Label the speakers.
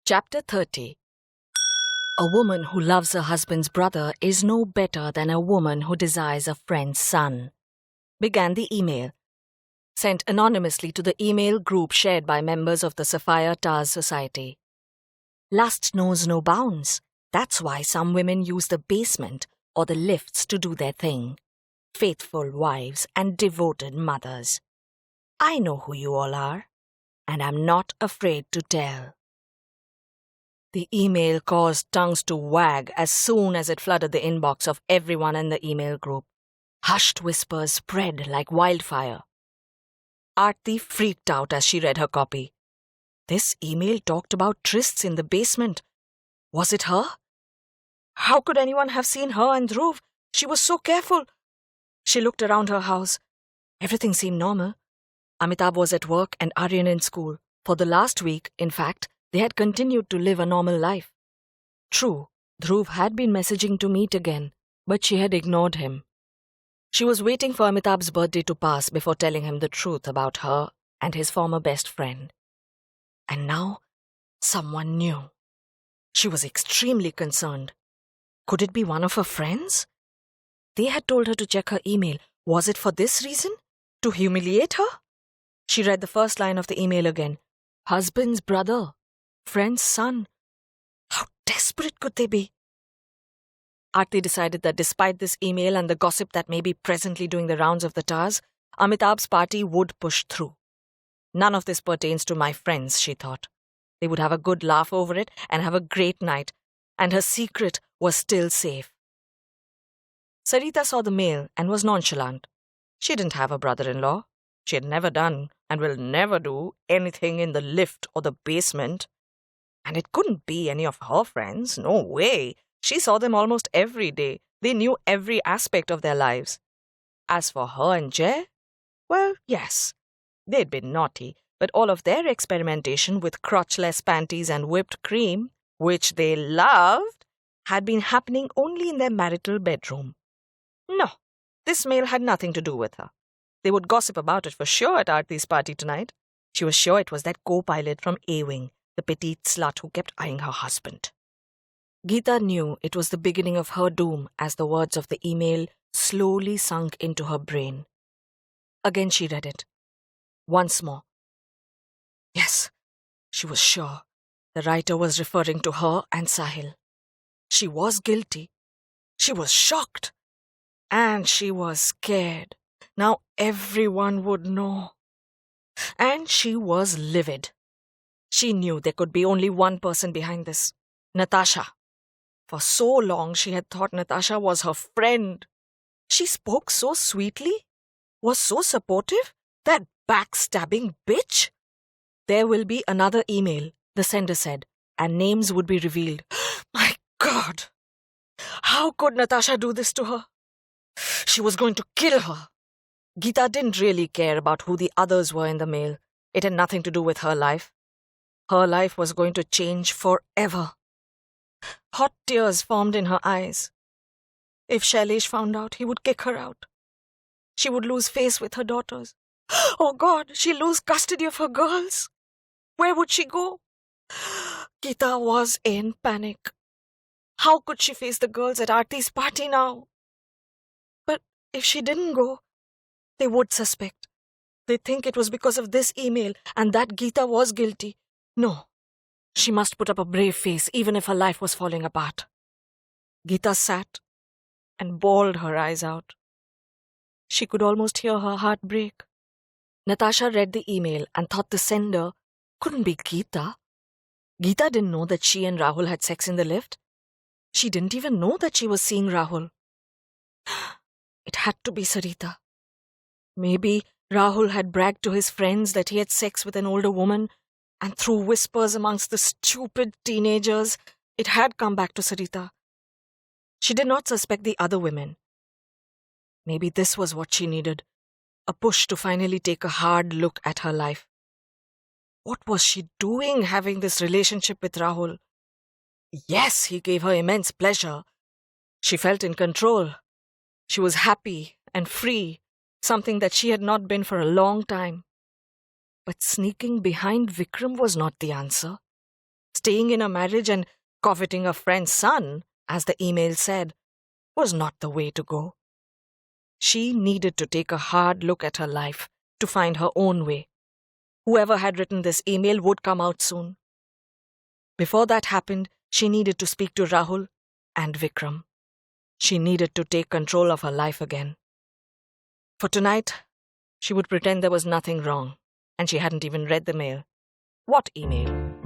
Speaker 1: Chapter 30. A woman who loves her husband's brother is no better than a woman who desires a friend's son, began the email, sent anonymously to the email group shared by members of the Sapphire Towers Society. Lust knows no bounds. That's why some women use the basement or the lifts to do their thing. Faithful wives and devoted mothers. I know who you all are, and I'm not afraid to tell. The email caused tongues to wag as soon as it flooded the inbox of everyone in the email group. Hushed whispers spread like wildfire. Aarti freaked out as she read her copy. This email talked about trysts in the basement. Was it her? How could anyone have seen her and Dhruv? She was so careful. She looked around her house. Everything seemed normal. Amitabh was at work and Aryan in school. For the last week, in fact, they had continued to live a normal life. True, Dhruv had been messaging to meet again, but she had ignored him. She was waiting for Amitabh's birthday to pass before telling him the truth about her and his former best friend. And now, someone new. She was extremely concerned. Could it be one of her friends? They had told her to check her email. Was it for this reason? To humiliate her? She read the first line of the email again. Husband's brother. Friend's son. How desperate could they be? Aarti decided that despite this email and the gossip that may be presently doing the rounds of the towers, Amitabh's party would push through. None of this pertains to my friends, she thought. They would have a good laugh over it and have a great night, and her secret was still safe. Sarita saw the mail and was nonchalant. She didn't have a brother-in-law. She had never done, and will never do, anything in the lift or the basement. And it couldn't be any of her friends. No way. She saw them almost every day. They knew every aspect of their lives. As for her and Jay, well, yes. They'd been naughty, but all of their experimentation with crotchless panties and whipped cream, which they loved, had been happening only in their marital bedroom. No, this mail had nothing to do with her. They would gossip about it for sure at Aarti's party tonight. She was sure it was that co-pilot from A-Wing, the petite slut who kept eyeing her husband. Geeta knew it was the beginning of her doom as the words of the email slowly sunk into her brain. Again she read it. Once more. Yes, she was sure. The writer was referring to her and Sahil. She was guilty. She was shocked. And she was scared. Now everyone would know. And she was livid. She knew there could be only one person behind this. Natasha. For so long she had thought Natasha was her friend. She spoke so sweetly, was so supportive. That backstabbing bitch. There will be another email, the sender said, and names would be revealed. My God! How could Natasha do this to her? She was going to kill her. Geeta didn't really care about who the others were in the mail. It had nothing to do with her life. Her life was going to change forever. Hot tears formed in her eyes. If Shailesh found out, he would kick her out. She would lose face with her daughters. Oh God, she'll lose custody of her girls. Where would she go? Geeta was in panic. How could she face the girls at Aarti's party now? But if she didn't go, they would suspect. They'd think it was because of this email and that Geeta was guilty. No, she must put up a brave face even if her life was falling apart. Geeta sat and bawled her eyes out. She could almost hear her heart break. Natasha read the email and thought the sender couldn't be Geeta. Geeta didn't know that she and Rahul had sex in the lift. She didn't even know that she was seeing Rahul. It had to be Sarita. Maybe Rahul had bragged to his friends that he had sex with an older woman, and through whispers amongst the stupid teenagers, it had come back to Sarita. She did not suspect the other women. Maybe this was what she needed. A push to finally take a hard look at her life. What was she doing having this relationship with Rahul? Yes, he gave her immense pleasure. She felt in control. She was happy and free, something that she had not been for a long time. But sneaking behind Vikram was not the answer. Staying in a marriage and coveting a friend's son, as the email said, was not the way to go. She needed to take a hard look at her life to find her own way. Whoever had written this email would come out soon. Before that happened, she needed to speak to Rahul and Vikram. She needed to take control of her life again. For tonight, she would pretend there was nothing wrong, and she hadn't even read the mail. What email?